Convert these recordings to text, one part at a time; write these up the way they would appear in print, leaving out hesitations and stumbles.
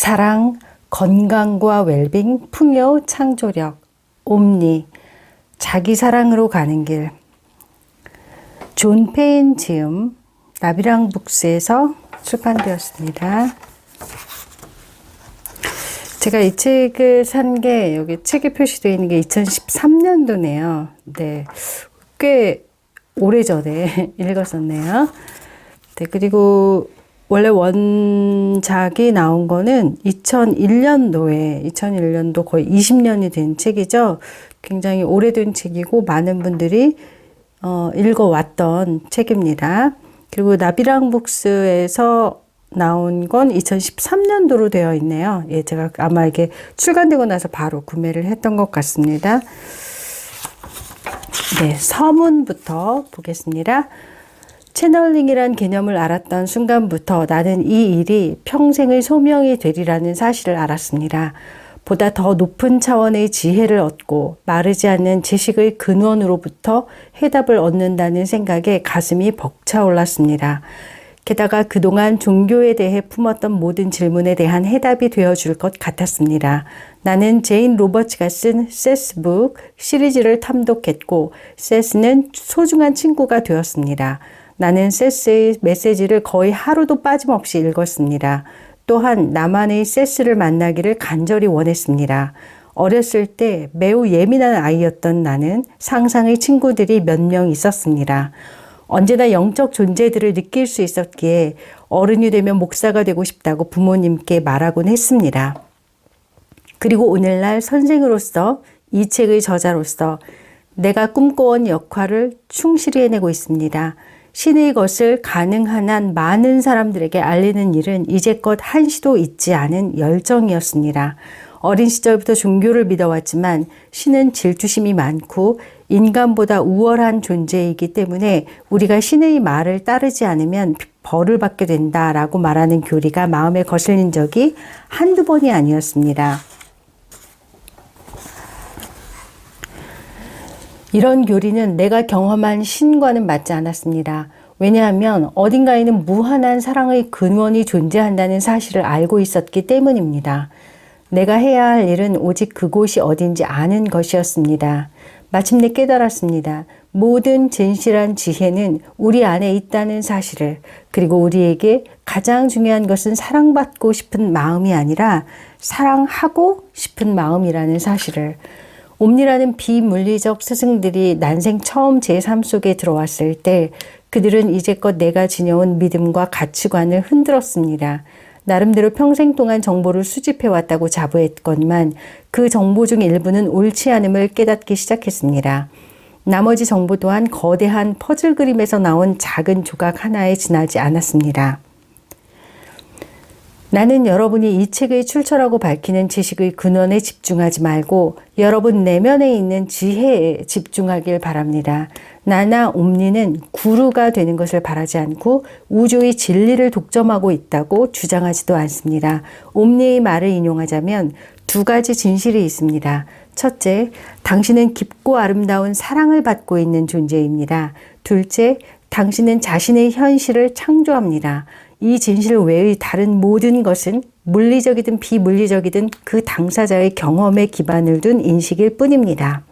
사랑, 건강과 웰빙, 풍요, 창조력, 옴니, 자기 사랑으로 가는 길. 존 페인 지음, 나비랑 북스에서 출판되었습니다. 제가 이 책을 산 게 여기 책에 표시되어 있는 게 2013년도네요. 네, 꽤 오래전에 읽었었네요. 네, 그리고 원래 원작이 나온 거는 2001년도 거의 20년이 된 책이죠. 굉장히 오래된 책이고 많은 분들이 읽어왔던 책입니다. 그리고 나비랑 북스에서 나온 건 2013년도로 되어 있네요. 예, 제가 아마 이게 출간되고 나서 바로 구매를 했던 것 같습니다. 네, 서문부터 보겠습니다. 채널링이란 개념을 알았던 순간부터 나는 이 일이 평생의 소명이 되리라는 사실을 알았습니다. 보다 더 높은 차원의 지혜를 얻고 마르지 않는 지식의 근원으로부터 해답을 얻는다는 생각에 가슴이 벅차올랐습니다. 게다가 그동안 종교에 대해 품었던 모든 질문에 대한 해답이 되어줄 것 같았습니다. 나는 제인 로버츠가 쓴 세스북 시리즈를 탐독했고 세스는 소중한 친구가 되었습니다. 나는 세스의 메시지를 거의 하루도 빠짐없이 읽었습니다. 또한 나만의 세스를 만나기를 간절히 원했습니다. 어렸을 때 매우 예민한 아이였던 나는 상상의 친구들이 몇 명 있었습니다. 언제나 영적 존재들을 느낄 수 있었기에 어른이 되면 목사가 되고 싶다고 부모님께 말하곤 했습니다. 그리고 오늘날 선생으로서 이 책의 저자로서 내가 꿈꿔온 역할을 충실히 해내고 있습니다. 신의 것을 가능한 한 많은 사람들에게 알리는 일은 이제껏 한시도 잊지 않은 열정이었습니다. 어린 시절부터 종교를 믿어왔지만 신은 질투심이 많고 인간보다 우월한 존재이기 때문에 우리가 신의 말을 따르지 않으면 벌을 받게 된다라고 말하는 교리가 마음에 거슬린 적이 한두 번이 아니었습니다. 이런 교리는 내가 경험한 신과는 맞지 않았습니다. 왜냐하면 어딘가에는 무한한 사랑의 근원이 존재한다는 사실을 알고 있었기 때문입니다. 내가 해야 할 일은 오직 그곳이 어딘지 아는 것이었습니다. 마침내 깨달았습니다. 모든 진실한 지혜는 우리 안에 있다는 사실을, 그리고 우리에게 가장 중요한 것은 사랑받고 싶은 마음이 아니라 사랑하고 싶은 마음이라는 사실을. 옴니라는 비물리적 스승들이 난생 처음 제 삶 속에 들어왔을 때 그들은 이제껏 내가 지녀온 믿음과 가치관을 흔들었습니다. 나름대로 평생 동안 정보를 수집해왔다고 자부했건만 그 정보 중 일부는 옳지 않음을 깨닫기 시작했습니다. 나머지 정보 또한 거대한 퍼즐 그림에서 나온 작은 조각 하나에 지나지 않았습니다. 나는 여러분이 이 책의 출처라고 밝히는 지식의 근원에 집중하지 말고 여러분 내면에 있는 지혜에 집중하길 바랍니다. 나나 옴니는 구루가 되는 것을 바라지 않고 우주의 진리를 독점하고 있다고 주장하지도 않습니다. 옴니의 말을 인용하자면 두 가지 진실이 있습니다. 첫째, 당신은 깊고 아름다운 사랑을 받고 있는 존재입니다. 둘째, 당신은 자신의 현실을 창조합니다. 이 진실 외의 다른 모든 것은 물리적이든 비물리적이든 그 당사자의 경험에 기반을 둔 인식일 뿐입니다.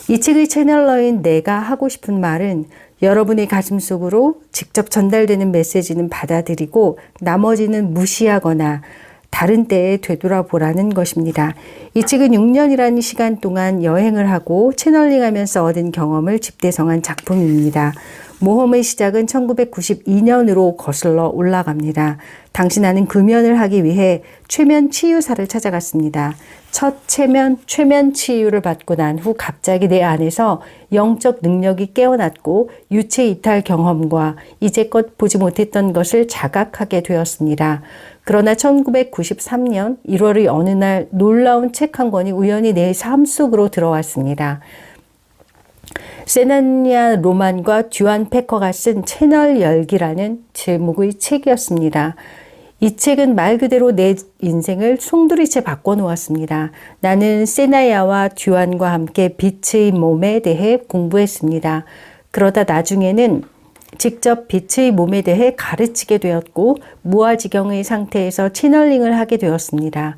이 책의 채널러인 내가 하고 싶은 말은 여러분의 가슴속으로 직접 전달되는 메시지는 받아들이고 나머지는 무시하거나 다른 때에 되돌아보라는 것입니다. 이 책은 6년이라는 시간 동안 여행을 하고 채널링하면서 얻은 경험을 집대성한 작품입니다. 모험의 시작은 1992년으로 거슬러 올라갑니다. 당신아는 금연을 하기 위해 최면 치유사를 찾아갔습니다. 첫 최면 치유를 받고 난 후 갑자기 내 안에서 영적 능력이 깨어났고 유체 이탈 경험과 이제껏 보지 못했던 것을 자각하게 되었습니다. 그러나 1993년 1월의 어느 날 놀라운 책 한 권이 우연히 내 삶 속으로 들어왔습니다. 세나니아 로만과 듀안 패커가 쓴 채널 열기라는 제목의 책이었습니다. 이 책은 말 그대로 내 인생을 송두리째 바꿔놓았습니다. 나는 세나야와 듀안과 함께 빛의 몸에 대해 공부했습니다. 그러다 나중에는 직접 빛의 몸에 대해 가르치게 되었고 무아지경의 상태에서 채널링을 하게 되었습니다.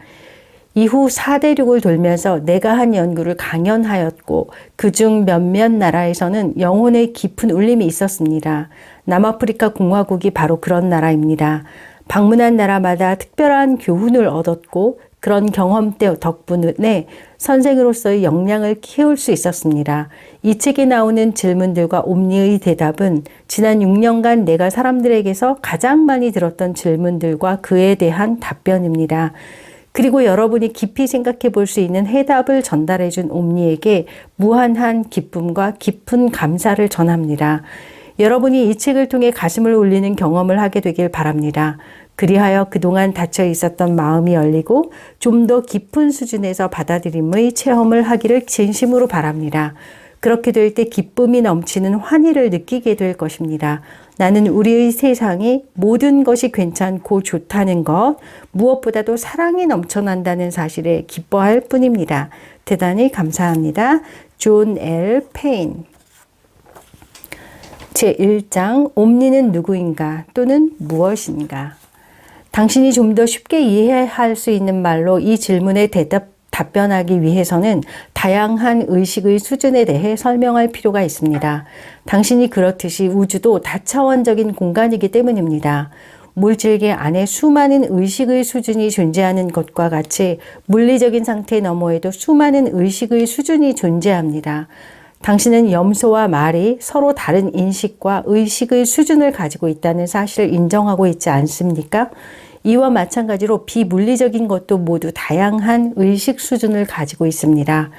이후 4대륙을 돌면서 내가 한 연구를 강연하였고 그중 몇몇 나라에서는 영혼의 깊은 울림이 있었습니다. 남아프리카 공화국이 바로 그런 나라입니다. 방문한 나라마다 특별한 교훈을 얻었고 그런 경험 덕분에 선생으로서의 역량을 키울 수 있었습니다. 이 책에 나오는 질문들과 옴니의 대답은 지난 6년간 내가 사람들에게서 가장 많이 들었던 질문들과 그에 대한 답변입니다. 그리고 여러분이 깊이 생각해 볼 수 있는 해답을 전달해 준 옴니에게 무한한 기쁨과 깊은 감사를 전합니다. 여러분이 이 책을 통해 가슴을 울리는 경험을 하게 되길 바랍니다. 그리하여 그동안 닫혀 있었던 마음이 열리고 좀 더 깊은 수준에서 받아들임의 체험을 하기를 진심으로 바랍니다. 그렇게 될 때 기쁨이 넘치는 환희를 느끼게 될 것입니다. 나는 우리의 세상이 모든 것이 괜찮고 좋다는 것, 무엇보다도 사랑이 넘쳐난다는 사실에 기뻐할 뿐입니다. 대단히 감사합니다. 존 L. 페인. 제1장 옴니는 누구인가 또는 무엇인가. 당신이 좀 더 쉽게 이해할 수 있는 말로 이 질문에 답변하기 위해서는 다양한 의식의 수준에 대해 설명할 필요가 있습니다. 당신이 그렇듯이 우주도 다차원적인 공간이기 때문입니다. 물질계 안에 수많은 의식의 수준이 존재하는 것과 같이 물리적인 상태 너머에도 수많은 의식의 수준이 존재합니다. 당신은 염소와 말이 서로 다른 인식과 의식의 수준을 가지고 있다는 사실을 인정하고 있지 않습니까? 이와 마찬가지로 비물리적인 것도 모두 다양한 의식 수준을 가지고 있습니다.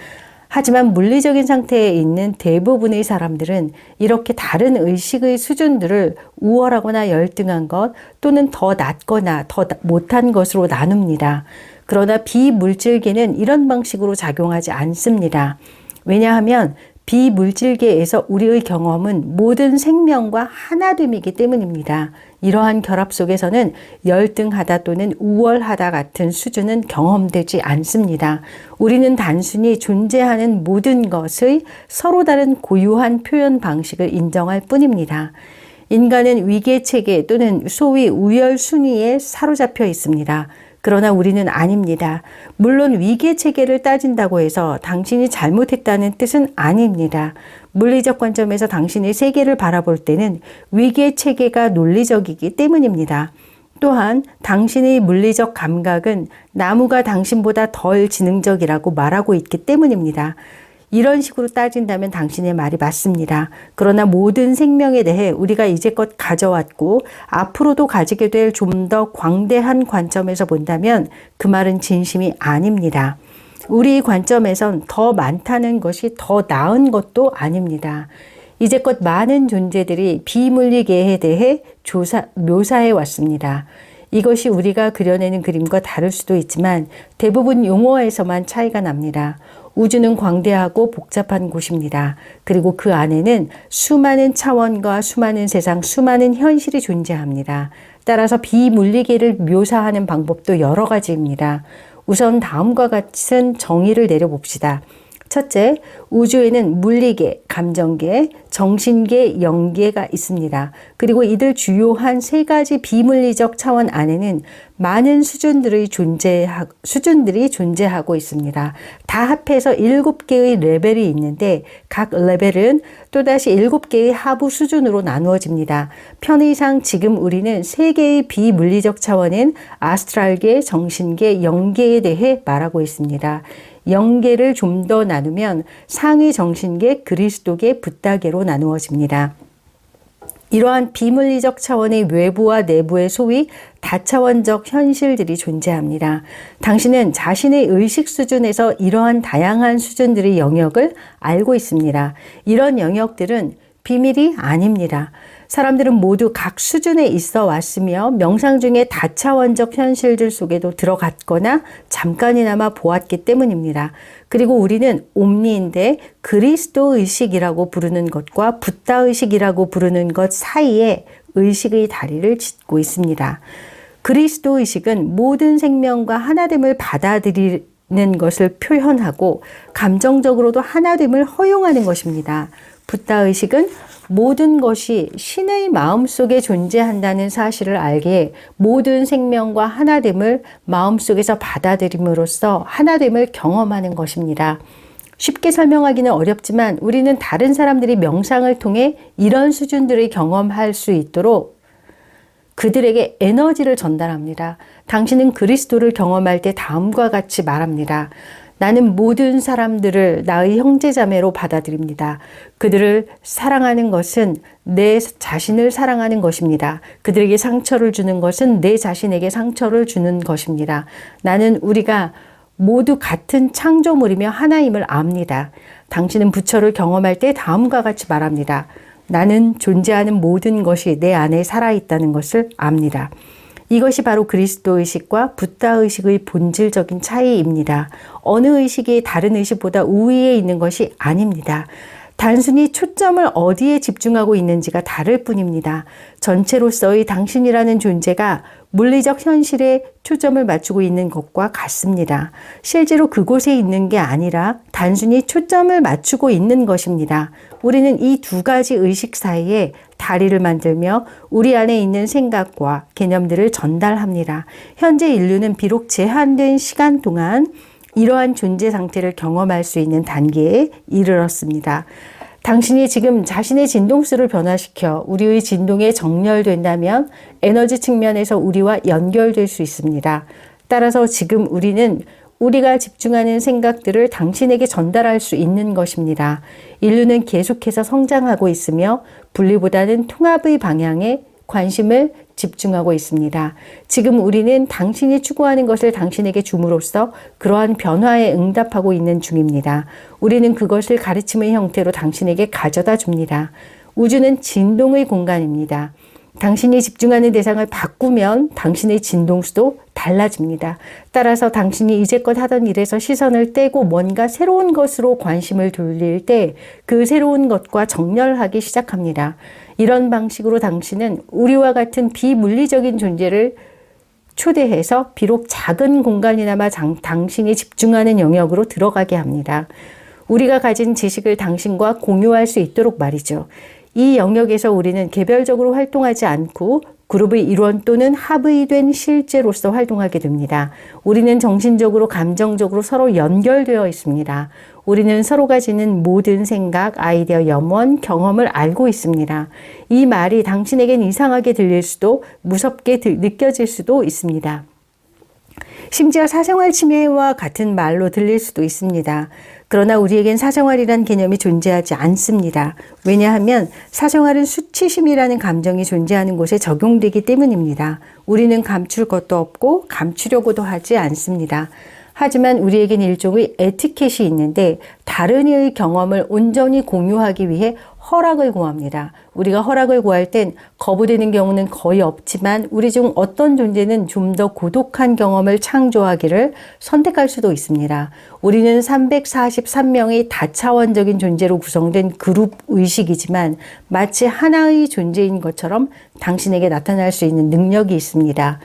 하지만 물리적인 상태에 있는 대부분의 사람들은 이렇게 다른 의식의 수준들을 우월하거나 열등한 것 또는 더 낮거나 더 못한 것으로 나눕니다. 그러나 비물질계는 이런 방식으로 작용하지 않습니다. 왜냐하면 비물질계에서 우리의 경험은 모든 생명과 하나됨이기 때문입니다. 이러한 결합 속에서는 열등하다 또는 우월하다 같은 수준은 경험되지 않습니다. 우리는 단순히 존재하는 모든 것의 서로 다른 고유한 표현 방식을 인정할 뿐입니다. 인간은 위계체계 또는 소위 우열순위에 사로잡혀 있습니다. 그러나 우리는 아닙니다. 물론 위계체계를 따진다고 해서 당신이 잘못했다는 뜻은 아닙니다. 물리적 관점에서 당신의 세계를 바라볼 때는 위계체계가 논리적이기 때문입니다. 또한 당신의 물리적 감각은 나무가 당신보다 덜 지능적이라고 말하고 있기 때문입니다. 이런 식으로 따진다면 당신의 말이 맞습니다. 그러나 모든 생명에 대해 우리가 이제껏 가져왔고 앞으로도 가지게 될 좀 더 광대한 관점에서 본다면 그 말은 진심이 아닙니다. 우리 관점에선 더 많다는 것이 더 나은 것도 아닙니다. 이제껏 많은 존재들이 비물리계에 대해 묘사해 왔습니다. 이것이 우리가 그려내는 그림과 다를 수도 있지만 대부분 용어에서만 차이가 납니다. 우주는 광대하고 복잡한 곳입니다. 그리고 그 안에는 수많은 차원과 수많은 세상, 수많은 현실이 존재합니다. 따라서 비물리계를 묘사하는 방법도 여러 가지입니다. 우선 다음과 같은 정의를 내려봅시다. 첫째, 우주에는 물리계, 감정계, 정신계, 영계가 있습니다. 그리고 이들 주요한 세 가지 비물리적 차원 안에는 많은 수준들이 존재하고 있습니다. 다 합해서 7개의 레벨이 있는데 각 레벨은 또다시 7개의 하부 수준으로 나누어집니다. 편의상 지금 우리는 3개의 비물리적 차원인 아스트랄계, 정신계, 영계에 대해 말하고 있습니다. 영계를 좀 더 나누면 상위 정신계, 그리스도계, 붓다계로 나누어집니다. 이러한 비물리적 차원의 외부와 내부의 소위 다차원적 현실들이 존재합니다. 당신은 자신의 의식 수준에서 이러한 다양한 수준들의 영역을 알고 있습니다. 이런 영역들은 비밀이 아닙니다. 사람들은 모두 각 수준에 있어 왔으며 명상 중에 다차원적 현실들 속에도 들어갔거나 잠깐이나마 보았기 때문입니다. 그리고 우리는 옴니인데 그리스도 의식이라고 부르는 것과 붓다 의식이라고 부르는 것 사이에 의식의 다리를 짓고 있습니다. 그리스도 의식은 모든 생명과 하나됨을 받아들이는 것을 표현하고 감정적으로도 하나됨을 허용하는 것입니다. 붓다 의식은 모든 것이 신의 마음속에 존재한다는 사실을 알기에 모든 생명과 하나됨을 마음속에서 받아들임으로써 하나됨을 경험하는 것입니다. 쉽게 설명하기는 어렵지만 우리는 다른 사람들이 명상을 통해 이런 수준들을 경험할 수 있도록 그들에게 에너지를 전달합니다. 당신은 그리스도를 경험할 때 다음과 같이 말합니다. 나는 모든 사람들을 나의 형제자매로 받아들입니다. 그들을 사랑하는 것은 내 자신을 사랑하는 것입니다. 그들에게 상처를 주는 것은 내 자신에게 상처를 주는 것입니다. 나는 우리가 모두 같은 창조물이며 하나임을 압니다. 당신은 부처를 경험할 때 다음과 같이 말합니다. 나는 존재하는 모든 것이 내 안에 살아있다는 것을 압니다. 이것이 바로 그리스도 의식과 붓다 의식의 본질적인 차이입니다. 어느 의식이 다른 의식보다 우위에 있는 것이 아닙니다. 단순히 초점을 어디에 집중하고 있는지가 다를 뿐입니다. 전체로서의 당신이라는 존재가 물리적 현실에 초점을 맞추고 있는 것과 같습니다. 실제로 그곳에 있는 게 아니라 단순히 초점을 맞추고 있는 것입니다. 우리는 이 두 가지 의식 사이에 다리를 만들며 우리 안에 있는 생각과 개념들을 전달합니다. 현재 인류는 비록 제한된 시간 동안 이러한 존재 상태를 경험할 수 있는 단계에 이르렀습니다. 당신이 지금 자신의 진동수를 변화시켜 우리의 진동에 정렬된다면 에너지 측면에서 우리와 연결될 수 있습니다. 따라서 지금 우리는 우리가 집중하는 생각들을 당신에게 전달할 수 있는 것입니다. 인류는 계속해서 성장하고 있으며 분리보다는 통합의 방향에 관심을 집중하고 있습니다. 지금 우리는 당신이 추구하는 것을 당신에게 줌으로써 그러한 변화에 응답하고 있는 중입니다. 우리는 그것을 가르침의 형태로 당신에게 가져다 줍니다. 우주는 진동의 공간입니다. 당신이 집중하는 대상을 바꾸면 당신의 진동수도 달라집니다. 따라서 당신이 이제껏 하던 일에서 시선을 떼고 뭔가 새로운 것으로 관심을 돌릴 때 그 새로운 것과 정렬하기 시작합니다. 이런 방식으로 당신은 우리와 같은 비물리적인 존재를 초대해서 비록 작은 공간이나마 당신이 집중하는 영역으로 들어가게 합니다. 우리가 가진 지식을 당신과 공유할 수 있도록 말이죠. 이 영역에서 우리는 개별적으로 활동하지 않고 그룹의 일원 또는 합의된 실제로서 활동하게 됩니다. 우리는 정신적으로, 감정적으로 서로 연결되어 있습니다. 우리는 서로가 지닌 모든 생각, 아이디어, 염원, 경험을 알고 있습니다. 이 말이 당신에겐 이상하게 들릴 수도 무섭게 느껴질 수도 있습니다. 심지어 사생활 침해와 같은 말로 들릴 수도 있습니다. 그러나 우리에겐 사생활이란 개념이 존재하지 않습니다. 왜냐하면 사생활은 수치심이라는 감정이 존재하는 곳에 적용되기 때문입니다. 우리는 감출 것도 없고 감추려고도 하지 않습니다. 하지만 우리에겐 일종의 에티켓이 있는데 다른 이의 경험을 온전히 공유하기 위해 허락을 구합니다. 우리가 허락을 구할 땐 거부되는 경우는 거의 없지만 우리 중 어떤 존재는 좀 더 고독한 경험을 창조하기를 선택할 수도 있습니다. 우리는 343명의 다차원적인 존재로 구성된 그룹 의식이지만 마치 하나의 존재인 것처럼 당신에게 나타날 수 있는 능력이 있습니다.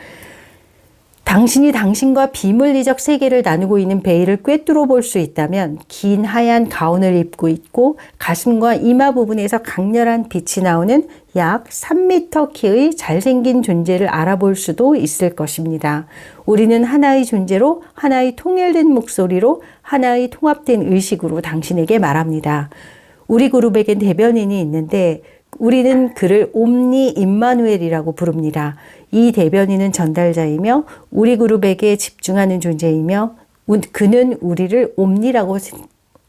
당신이 당신과 비물리적 세계를 나누고 있는 베일을 꿰뚫어 볼 수 있다면 긴 하얀 가운을 입고 있고 가슴과 이마 부분에서 강렬한 빛이 나오는 약 3m 키의 잘생긴 존재를 알아볼 수도 있을 것입니다. 우리는 하나의 존재로 하나의 통일된 목소리로 하나의 통합된 의식으로 당신에게 말합니다. 우리 그룹에겐 대변인이 있는데 우리는 그를 옴니 임마누엘이라고 부릅니다. 이 대변인은 전달자이며 우리 그룹에게 집중하는 존재이며 그는 우리를 옴니라고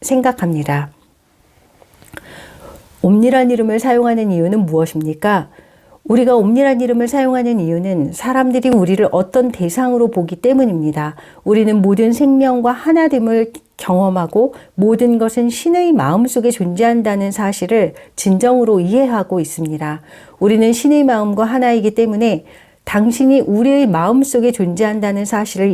생각합니다. 옴니란 이름을 사용하는 이유는 무엇입니까? 우리가 옴니란 이름을 사용하는 이유는 사람들이 우리를 어떤 대상으로 보기 때문입니다. 우리는 모든 생명과 하나됨을 경험하고 모든 것은 신의 마음속에 존재한다는 사실을 진정으로 이해하고 있습니다. 우리는 신의 마음과 하나이기 때문에 당신이 우리의 마음속에 존재한다는 사실을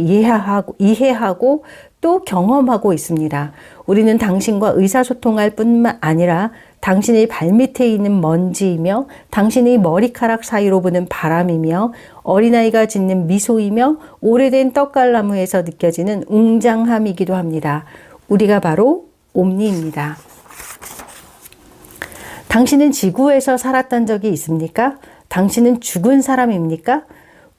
이해하고 또 경험하고 있습니다. 우리는 당신과 의사소통할 뿐만 아니라 당신의 발밑에 있는 먼지이며 당신의 머리카락 사이로 부는 바람이며 어린아이가 짓는 미소이며 오래된 떡갈나무에서 느껴지는 웅장함이기도 합니다. 우리가 바로 옴니입니다. 당신은 지구에서 살았던 적이 있습니까? 당신은 죽은 사람입니까?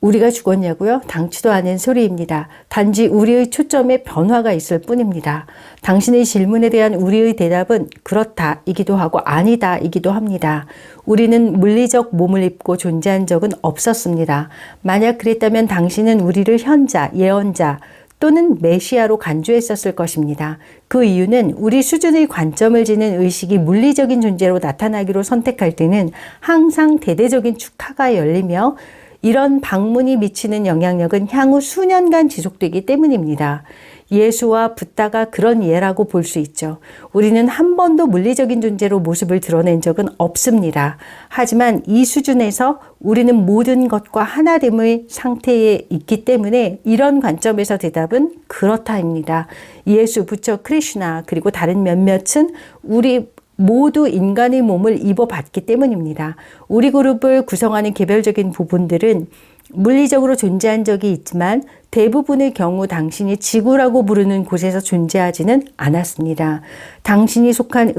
우리가 죽었냐고요? 당치도 않은 소리입니다. 단지 우리의 초점에 변화가 있을 뿐입니다. 당신의 질문에 대한 우리의 대답은 그렇다 이기도 하고 아니다 이기도 합니다. 우리는 물리적 몸을 입고 존재한 적은 없었습니다. 만약 그랬다면 당신은 우리를 현자, 예언자 또는 메시아로 간주했었을 것입니다. 그 이유는 우리 수준의 관점을 지닌 의식이 물리적인 존재로 나타나기로 선택할 때는 항상 대대적인 축하가 열리며 이런 방문이 미치는 영향력은 향후 수년간 지속되기 때문입니다. 예수와 붓다가 그런 예라고 볼 수 있죠. 우리는 한 번도 물리적인 존재로 모습을 드러낸 적은 없습니다. 하지만 이 수준에서 우리는 모든 것과 하나됨의 상태에 있기 때문에 이런 관점에서 대답은 그렇다입니다. 예수, 부처, 크리슈나 그리고 다른 몇몇은 우리 모두 인간의 몸을 입어봤기 때문입니다. 우리 그룹을 구성하는 개별적인 부분들은 물리적으로 존재한 적이 있지만 대부분의 경우 당신이 지구라고 부르는 곳에서 존재하지는 않았습니다. 당신이 속한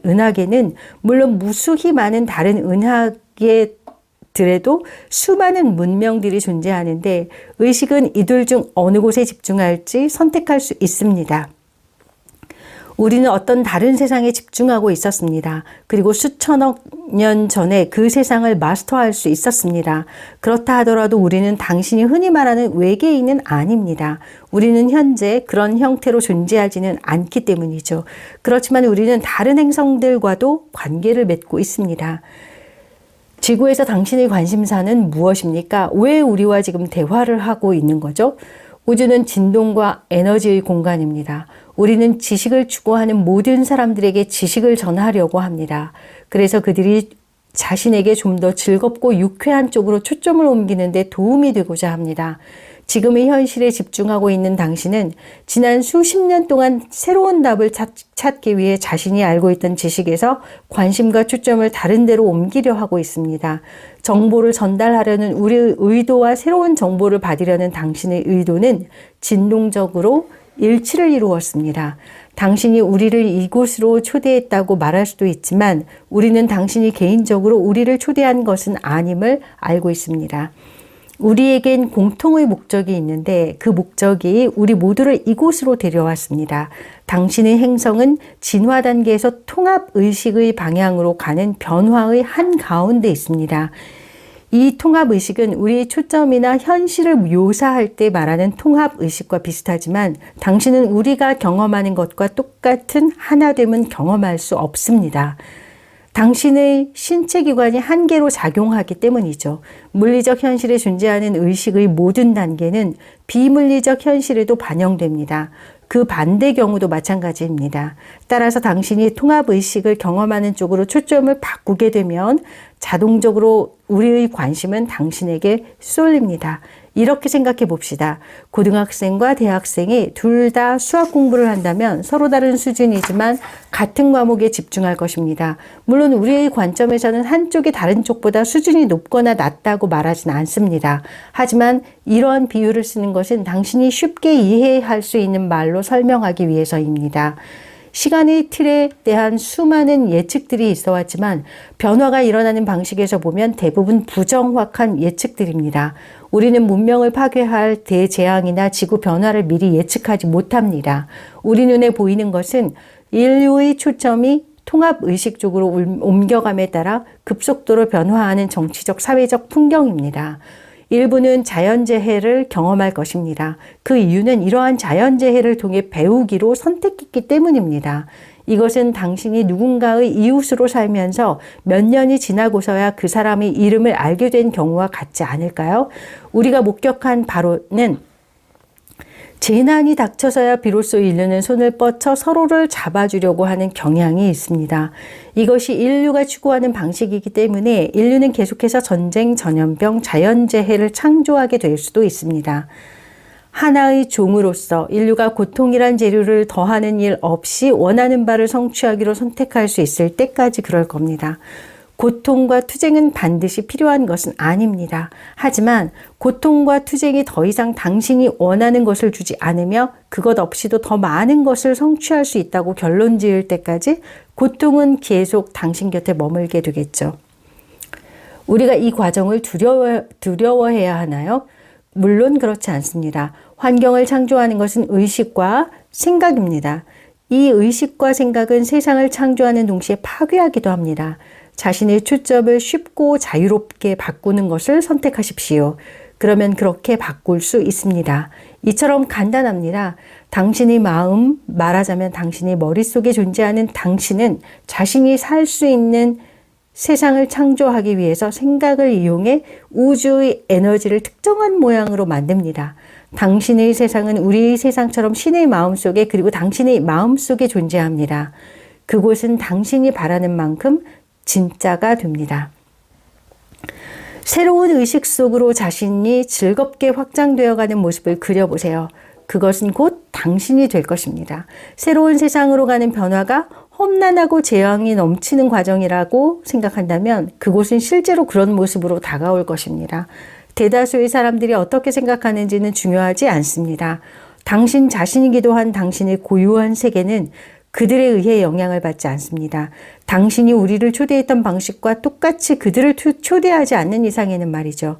은하계는 물론 무수히 많은 다른 은하계들에도 수많은 문명들이 존재하는데 의식은 이들 중 어느 곳에 집중할지 선택할 수 있습니다. 우리는 어떤 다른 세상에 집중하고 있었습니다. 그리고 수천억 년 전에 그 세상을 마스터할 수 있었습니다. 그렇다 하더라도 우리는 당신이 흔히 말하는 외계인은 아닙니다. 우리는 현재 그런 형태로 존재하지는 않기 때문이죠. 그렇지만 우리는 다른 행성들과도 관계를 맺고 있습니다. 지구에서 당신의 관심사는 무엇입니까? 왜 우리와 지금 대화를 하고 있는 거죠? 우주는 진동과 에너지의 공간입니다. 우리는 지식을 추구하는 모든 사람들에게 지식을 전하려고 합니다. 그래서 그들이 자신에게 좀 더 즐겁고 유쾌한 쪽으로 초점을 옮기는 데 도움이 되고자 합니다. 지금의 현실에 집중하고 있는 당신은 지난 수십 년 동안 새로운 답을 찾기 위해 자신이 알고 있던 지식에서 관심과 초점을 다른 데로 옮기려 하고 있습니다. 정보를 전달하려는 우리의 의도와 새로운 정보를 받으려는 당신의 의도는 진동적으로 일치를 이루었습니다. 당신이 우리를 이곳으로 초대했다고 말할 수도 있지만 우리는 당신이 개인적으로 우리를 초대한 것은 아님을 알고 있습니다. 우리에겐 공통의 목적이 있는데 그 목적이 우리 모두를 이곳으로 데려왔습니다. 당신의 행성은 진화 단계에서 통합의식의 방향으로 가는 변화의 한가운데 있습니다. 이 통합의식은 우리의 초점이나 현실을 묘사할 때 말하는 통합의식과 비슷하지만 당신은 우리가 경험하는 것과 똑같은 하나됨은 경험할 수 없습니다. 당신의 신체기관이 한계로 작용하기 때문이죠. 물리적 현실에 존재하는 의식의 모든 단계는 비물리적 현실에도 반영됩니다. 그 반대 경우도 마찬가지입니다. 따라서 당신이 통합의식을 경험하는 쪽으로 초점을 바꾸게 되면 자동적으로 우리의 관심은 당신에게 쏠립니다. 이렇게 생각해 봅시다. 고등학생과 대학생이 둘 다 수학 공부를 한다면 서로 다른 수준이지만 같은 과목에 집중할 것입니다. 물론 우리의 관점에서는 한쪽이 다른 쪽보다 수준이 높거나 낮다고 말하진 않습니다. 하지만 이러한 비유를 쓰는 것은 당신이 쉽게 이해할 수 있는 말로 설명하기 위해서입니다. 시간의 틀에 대한 수많은 예측들이 있어 왔지만 변화가 일어나는 방식에서 보면 대부분 부정확한 예측들입니다. 우리는 문명을 파괴할 대재앙이나 지구 변화를 미리 예측하지 못합니다. 우리 눈에 보이는 것은 인류의 초점이 통합의식 쪽으로 옮겨감에 따라 급속도로 변화하는 정치적, 사회적 풍경입니다. 일부는 자연재해를 경험할 것입니다. 그 이유는 이러한 자연재해를 통해 배우기로 선택했기 때문입니다. 이것은 당신이 누군가의 이웃으로 살면서 몇 년이 지나고서야 그 사람의 이름을 알게 된 경우와 같지 않을까요? 우리가 목격한 바로는 재난이 닥쳐서야 비로소 인류는 손을 뻗쳐 서로를 잡아주려고 하는 경향이 있습니다. 이것이 인류가 추구하는 방식이기 때문에 인류는 계속해서 전쟁, 전염병, 자연재해를 창조하게 될 수도 있습니다. 하나의 종으로서 인류가 고통이란 재료를 더하는 일 없이 원하는 바를 성취하기로 선택할 수 있을 때까지 그럴 겁니다. 고통과 투쟁은 반드시 필요한 것은 아닙니다. 하지만 고통과 투쟁이 더 이상 당신이 원하는 것을 주지 않으며 그것 없이도 더 많은 것을 성취할 수 있다고 결론 지을 때까지 고통은 계속 당신 곁에 머물게 되겠죠. 우리가 이 과정을 두려워해야 하나요? 물론 그렇지 않습니다. 환경을 창조하는 것은 의식과 생각입니다. 이 의식과 생각은 세상을 창조하는 동시에 파괴하기도 합니다. 자신의 초점을 쉽고 자유롭게 바꾸는 것을 선택하십시오. 그러면 그렇게 바꿀 수 있습니다. 이처럼 간단합니다. 당신의 마음, 말하자면 당신의 머릿속에 존재하는 당신은 자신이 살 수 있는 세상을 창조하기 위해서 생각을 이용해 우주의 에너지를 특정한 모양으로 만듭니다. 당신의 세상은 우리의 세상처럼 신의 마음속에 그리고 당신의 마음속에 존재합니다. 그곳은 당신이 바라는 만큼 진짜가 됩니다. 새로운 의식 속으로 자신이 즐겁게 확장되어가는 모습을 그려보세요. 그것은 곧 당신이 될 것입니다. 새로운 세상으로 가는 변화가 험난하고 재앙이 넘치는 과정이라고 생각한다면 그곳은 실제로 그런 모습으로 다가올 것입니다. 대다수의 사람들이 어떻게 생각하는지는 중요하지 않습니다. 당신 자신이기도 한 당신의 고유한 세계는 그들에 의해 영향을 받지 않습니다. 당신이 우리를 초대했던 방식과 똑같이 그들을 초대하지 않는 이상에는 말이죠.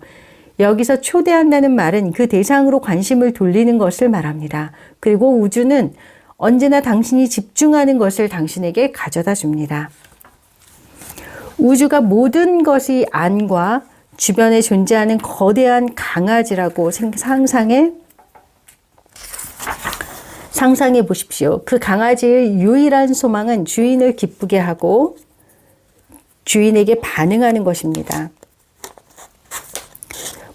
여기서 초대한다는 말은 그 대상으로 관심을 돌리는 것을 말합니다. 그리고 우주는 언제나 당신이 집중하는 것을 당신에게 가져다 줍니다. 우주가 모든 것이 안과 주변에 존재하는 거대한 강아지라고 상상해 보십시오. 그 강아지의 유일한 소망은 주인을 기쁘게 하고 주인에게 반응하는 것입니다.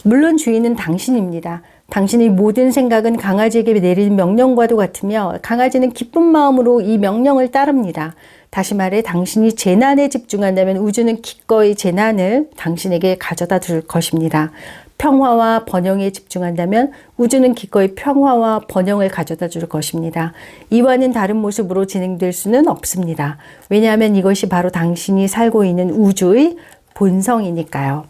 물론 주인은 당신입니다. 당신의 모든 생각은 강아지에게 내리는 명령과도 같으며 강아지는 기쁜 마음으로 이 명령을 따릅니다. 다시 말해 당신이 재난에 집중한다면 우주는 기꺼이 재난을 당신에게 가져다 줄 것입니다. 평화와 번영에 집중한다면 우주는 기꺼이 평화와 번영을 가져다 줄 것입니다. 이와는 다른 모습으로 진행될 수는 없습니다. 왜냐하면 이것이 바로 당신이 살고 있는 우주의 본성이니까요.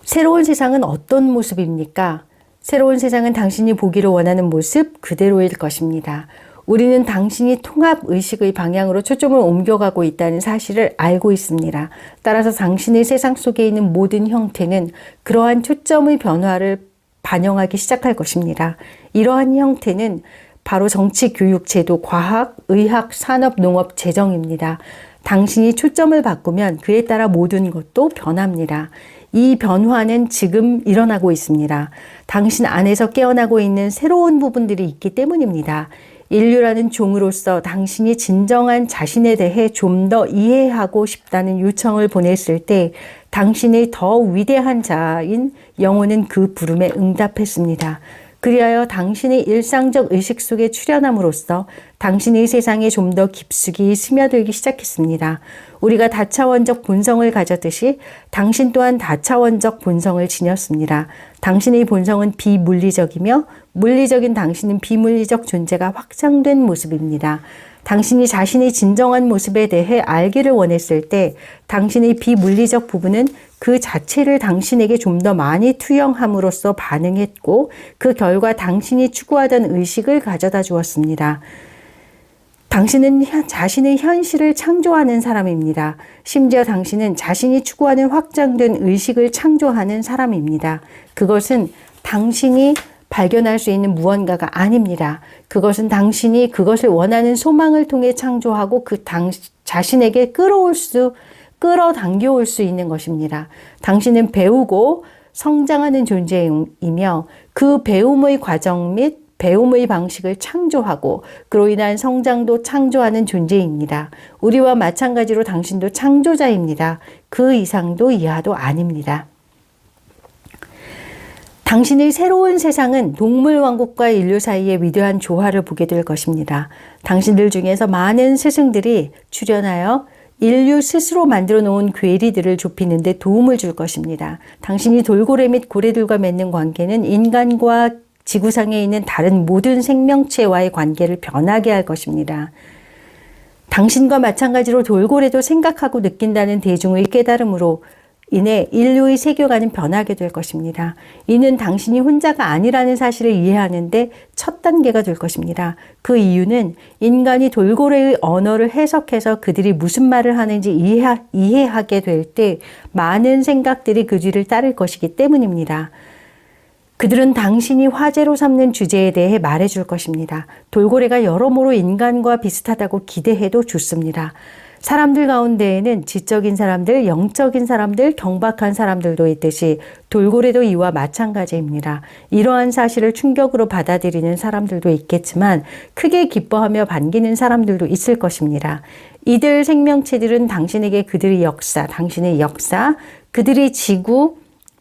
새로운 세상은 어떤 모습입니까? 새로운 세상은 당신이 보기를 원하는 모습 그대로일 것입니다. 우리는 당신이 통합의식의 방향으로 초점을 옮겨가고 있다는 사실을 알고 있습니다. 따라서 당신의 세상 속에 있는 모든 형태는 그러한 초점의 변화를 반영하기 시작할 것입니다. 이러한 형태는 바로 정치, 교육, 제도, 과학, 의학, 산업, 농업, 재정입니다. 당신이 초점을 바꾸면 그에 따라 모든 것도 변합니다. 이 변화는 지금 일어나고 있습니다. 당신 안에서 깨어나고 있는 새로운 부분들이 있기 때문입니다. 인류라는 종으로서 당신이 진정한 자신에 대해 좀 더 이해하고 싶다는 요청을 보냈을 때 당신의 더 위대한 자인 영혼은 그 부름에 응답했습니다. 그리하여 당신의 일상적 의식 속에 출현함으로써 당신의 세상에 좀 더 깊숙이 스며들기 시작했습니다. 우리가 다차원적 본성을 가졌듯이 당신 또한 다차원적 본성을 지녔습니다. 당신의 본성은 비물리적이며 물리적인 당신은 비물리적 존재가 확장된 모습입니다. 당신이 자신의 진정한 모습에 대해 알기를 원했을 때 당신의 비물리적 부분은 그 자체를 당신에게 좀 더 많이 투영함으로써 반응했고 그 결과 당신이 추구하던 의식을 가져다 주었습니다. 당신은 자신의 현실을 창조하는 사람입니다. 심지어 당신은 자신이 추구하는 확장된 의식을 창조하는 사람입니다. 그것은 당신이 발견할 수 있는 무언가가 아닙니다. 그것은 당신이 그것을 원하는 소망을 통해 창조하고 자신에게 끌어당겨올 수 있는 것입니다. 당신은 배우고 성장하는 존재이며 그 배움의 과정 및 배움의 방식을 창조하고 그로 인한 성장도 창조하는 존재입니다. 우리와 마찬가지로 당신도 창조자입니다. 그 이상도 이하도 아닙니다. 당신의 새로운 세상은 동물왕국과 인류 사이의 위대한 조화를 보게 될 것입니다. 당신들 중에서 많은 스승들이 출현하여 인류 스스로 만들어 놓은 괴리들을 좁히는 데 도움을 줄 것입니다. 당신이 돌고래 및 고래들과 맺는 관계는 인간과 지구상에 있는 다른 모든 생명체와의 관계를 변하게 할 것입니다. 당신과 마찬가지로 돌고래도 생각하고 느낀다는 대중의 깨달음으로 인해 인류의 세계관은 변하게 될 것입니다. 이는 당신이 혼자가 아니라는 사실을 이해하는데 첫 단계가 될 것입니다. 그 이유는 인간이 돌고래의 언어를 해석해서 그들이 무슨 말을 하는지 이해하게 될 때 많은 생각들이 그 뒤를 따를 것이기 때문입니다. 그들은 당신이 화제로 삼는 주제에 대해 말해줄 것입니다. 돌고래가 여러모로 인간과 비슷하다고 기대해도 좋습니다. 사람들 가운데에는 지적인 사람들, 영적인 사람들, 경박한 사람들도 있듯이 돌고래도 이와 마찬가지입니다. 이러한 사실을 충격으로 받아들이는 사람들도 있겠지만 크게 기뻐하며 반기는 사람들도 있을 것입니다. 이들 생명체들은 당신에게 그들의 역사, 당신의 역사, 그들이 지구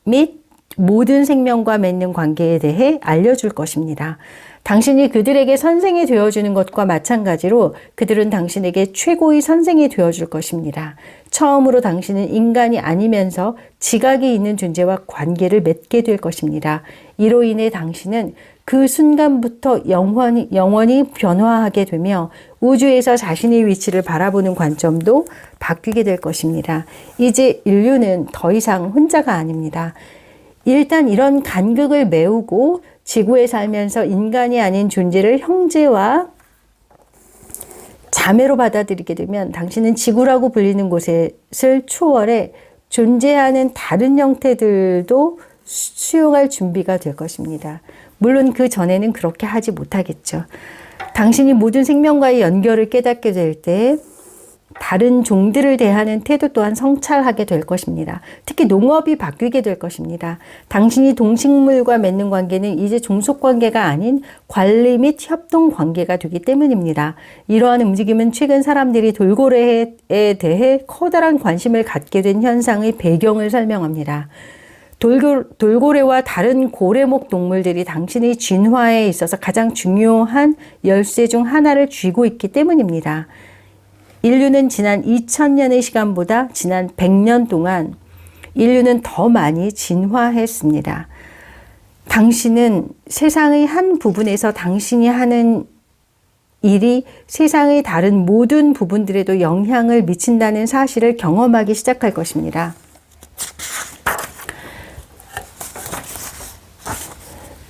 및 모든 생명과 맺는 관계에 대해 알려줄 것입니다. 당신이 그들에게 선생이 되어주는 것과 마찬가지로 그들은 당신에게 최고의 선생이 되어줄 것입니다. 처음으로 당신은 인간이 아니면서 지각이 있는 존재와 관계를 맺게 될 것입니다. 이로 인해 당신은 그 순간부터 영원히 변화하게 되며 우주에서 자신의 위치를 바라보는 관점도 바뀌게 될 것입니다. 이제 인류는 더 이상 혼자가 아닙니다. 일단 이런 간극을 메우고 지구에 살면서 인간이 아닌 존재를 형제와 자매로 받아들이게 되면 당신은 지구라고 불리는 곳을 초월해 존재하는 다른 형태들도 수용할 준비가 될 것입니다. 물론 그 전에는 그렇게 하지 못하겠죠. 당신이 모든 생명과의 연결을 깨닫게 될 때 다른 종들을 대하는 태도 또한 성찰하게 될 것입니다. 특히 농업이 바뀌게 될 것입니다. 당신이 동식물과 맺는 관계는 이제 종속관계가 아닌 관리 및 협동관계가 되기 때문입니다. 이러한 움직임은 최근 사람들이 돌고래에 대해 커다란 관심을 갖게 된 현상의 배경을 설명합니다. 돌고래와 다른 고래목 동물들이 당신의 진화에 있어서 가장 중요한 열쇠 중 하나를 쥐고 있기 때문입니다. 인류는 지난 2000년의 시간보다 지난 100년 동안 인류는 더 많이 진화했습니다. 당신은 세상의 한 부분에서 당신이 하는 일이 세상의 다른 모든 부분들에도 영향을 미친다는 사실을 경험하기 시작할 것입니다.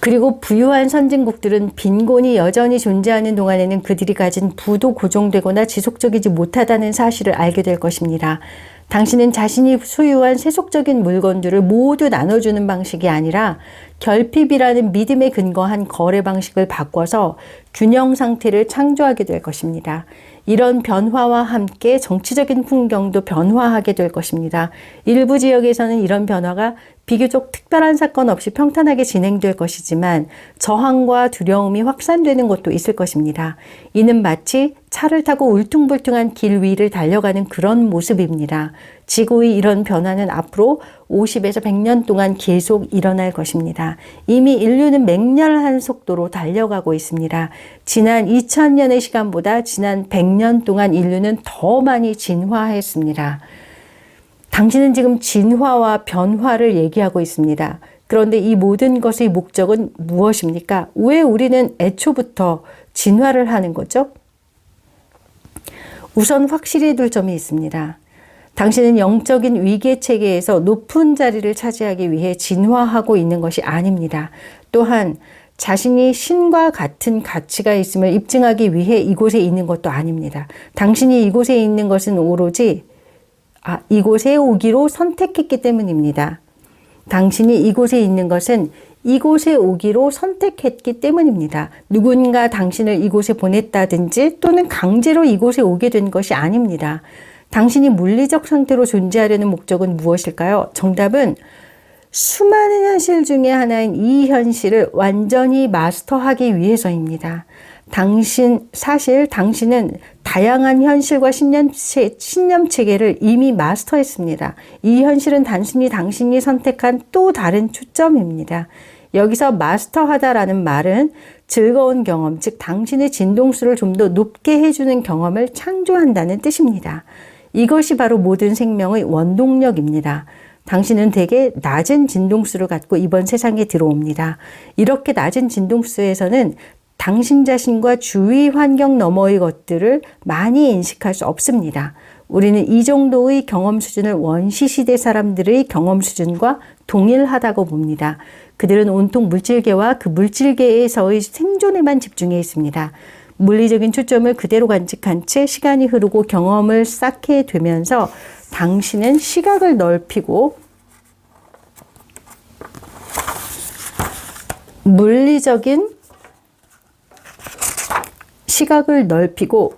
그리고 부유한 선진국들은 빈곤이 여전히 존재하는 동안에는 그들이 가진 부도 고정되거나 지속적이지 못하다는 사실을 알게 될 것입니다. 당신은 자신이 소유한 세속적인 물건들을 모두 나눠주는 방식이 아니라 결핍이라는 믿음에 근거한 거래 방식을 바꿔서 균형 상태를 창조하게 될 것입니다. 이런 변화와 함께 정치적인 풍경도 변화하게 될 것입니다. 일부 지역에서는 이런 변화가 비교적 특별한 사건 없이 평탄하게 진행될 것이지만 저항과 두려움이 확산되는 곳도 있을 것입니다. 이는 마치 차를 타고 울퉁불퉁한 길 위를 달려가는 그런 모습입니다. 지구의 이런 변화는 앞으로 50에서 100년 동안 계속 일어날 것입니다. 이미 인류는 맹렬한 속도로 달려가고 있습니다. 지난 2000년의 시간보다 지난 100년 동안 인류는 더 많이 진화했습니다. 당신은 지금 진화와 변화를 얘기하고 있습니다. 그런데 이 모든 것의 목적은 무엇입니까? 왜 우리는 애초부터 진화를 하는 거죠? 우선 확실히 둘 점이 있습니다. 당신은 영적인 위계 체계에서 높은 자리를 차지하기 위해 진화하고 있는 것이 아닙니다. 또한 자신이 신과 같은 가치가 있음을 입증하기 위해 이곳에 있는 것도 아닙니다. 당신이 이곳에 있는 것은 오로지 이곳에 오기로 선택했기 때문입니다. 당신이 이곳에 있는 것은 이곳에 오기로 선택했기 때문입니다. 누군가 당신을 이곳에 보냈다든지 또는 강제로 이곳에 오게 된 것이 아닙니다. 당신이 물리적 상태로 존재하려는 목적은 무엇일까요? 정답은 수많은 현실 중에 하나인 이 현실을 완전히 마스터하기 위해서입니다. 사실 당신은 다양한 현실과 신념 체계를 이미 마스터했습니다. 이 현실은 단순히 당신이 선택한 또 다른 초점입니다. 여기서 마스터하다라는 말은 즐거운 경험, 즉 당신의 진동수를 좀 더 높게 해주는 경험을 창조한다는 뜻입니다. 이것이 바로 모든 생명의 원동력입니다. 당신은 대개 낮은 진동수를 갖고 이번 세상에 들어옵니다. 이렇게 낮은 진동수에서는 당신 자신과 주위 환경 너머의 것들을 많이 인식할 수 없습니다. 우리는 이 정도의 경험 수준을 원시시대 사람들의 경험 수준과 동일하다고 봅니다. 그들은 온통 물질계와 그 물질계에서의 생존에만 집중해 있습니다. 물리적인 초점을 그대로 간직한 채 시간이 흐르고 경험을 쌓게 되면서 당신은 시각을 넓히고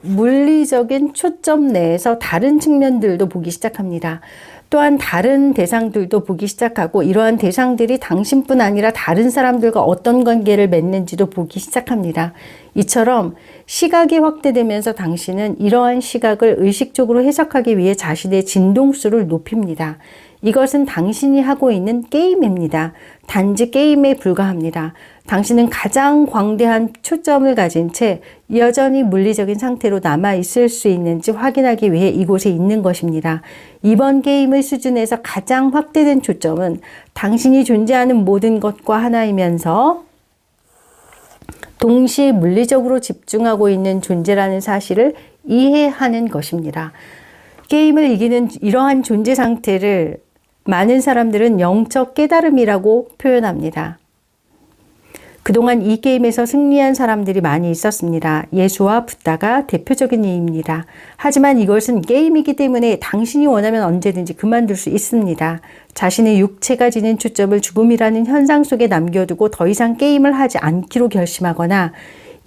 물리적인 초점 내에서 다른 측면들도 보기 시작합니다. 또한 다른 대상들도 보기 시작하고 이러한 대상들이 당신뿐 아니라 다른 사람들과 어떤 관계를 맺는지도 보기 시작합니다. 이처럼 시각이 확대되면서 당신은 이러한 시각을 의식적으로 해석하기 위해 자신의 진동수를 높입니다. 이것은 당신이 하고 있는 게임입니다. 단지 게임에 불과합니다. 당신은 가장 광대한 초점을 가진 채 여전히 물리적인 상태로 남아 있을 수 있는지 확인하기 위해 이곳에 있는 것입니다. 이번 게임의 수준에서 가장 확대된 초점은 당신이 존재하는 모든 것과 하나이면서 동시에 물리적으로 집중하고 있는 존재라는 사실을 이해하는 것입니다. 게임을 이기는 이러한 존재 상태를 많은 사람들은 영적 깨달음이라고 표현합니다. 그동안 이 게임에서 승리한 사람들이 많이 있었습니다. 예수와 붓다가 대표적인 예입니다. 하지만 이것은 게임이기 때문에 당신이 원하면 언제든지 그만둘 수 있습니다. 자신의 육체가 지닌 초점을 죽음이라는 현상 속에 남겨두고 더 이상 게임을 하지 않기로 결심하거나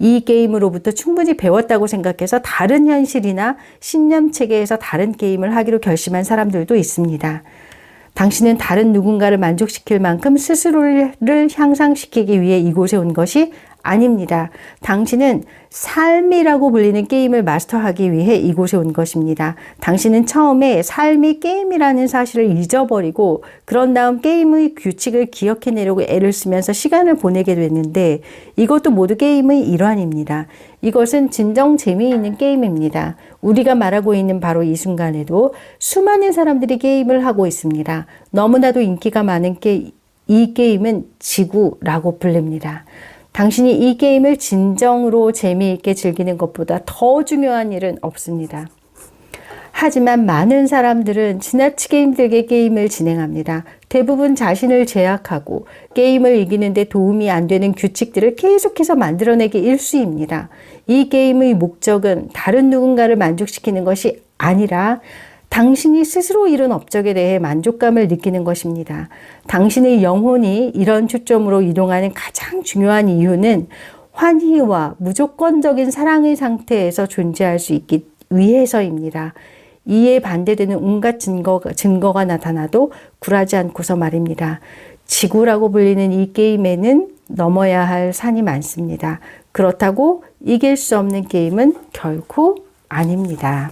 이 게임으로부터 충분히 배웠다고 생각해서 다른 현실이나 신념 체계에서 다른 게임을 하기로 결심한 사람들도 있습니다. 당신은 다른 누군가를 만족시킬 만큼 스스로를 향상시키기 위해 이곳에 온 것이 아닙니다. 당신은 삶이라고 불리는 게임을 마스터하기 위해 이곳에 온 것입니다. 당신은 처음에 삶이 게임이라는 사실을 잊어버리고 그런 다음 게임의 규칙을 기억해내려고 애를 쓰면서 시간을 보내게 됐는데 이것도 모두 게임의 일환입니다. 이것은 진정 재미있는 게임입니다. 우리가 말하고 있는 바로 이 순간에도 수많은 사람들이 게임을 하고 있습니다. 너무나도 인기가 많은 이 게임은 지구라고 불립니다. 당신이 이 게임을 진정으로 재미있게 즐기는 것보다 더 중요한 일은 없습니다. 하지만 많은 사람들은 지나치게 힘들게 게임을 진행합니다. 대부분 자신을 제약하고 게임을 이기는 데 도움이 안 되는 규칙들을 계속해서 만들어내기 일쑤입니다. 이 게임의 목적은 다른 누군가를 만족시키는 것이 아니라 당신이 스스로 이룬 업적에 대해 만족감을 느끼는 것입니다. 당신의 영혼이 이런 초점으로 이동하는 가장 중요한 이유는 환희와 무조건적인 사랑의 상태에서 존재할 수 있기 위해서입니다. 이에 반대되는 온갖 증거가 나타나도 굴하지 않고서 말입니다. 지구라고 불리는 이 게임에는 넘어야 할 산이 많습니다. 그렇다고 이길 수 없는 게임은 결코 아닙니다.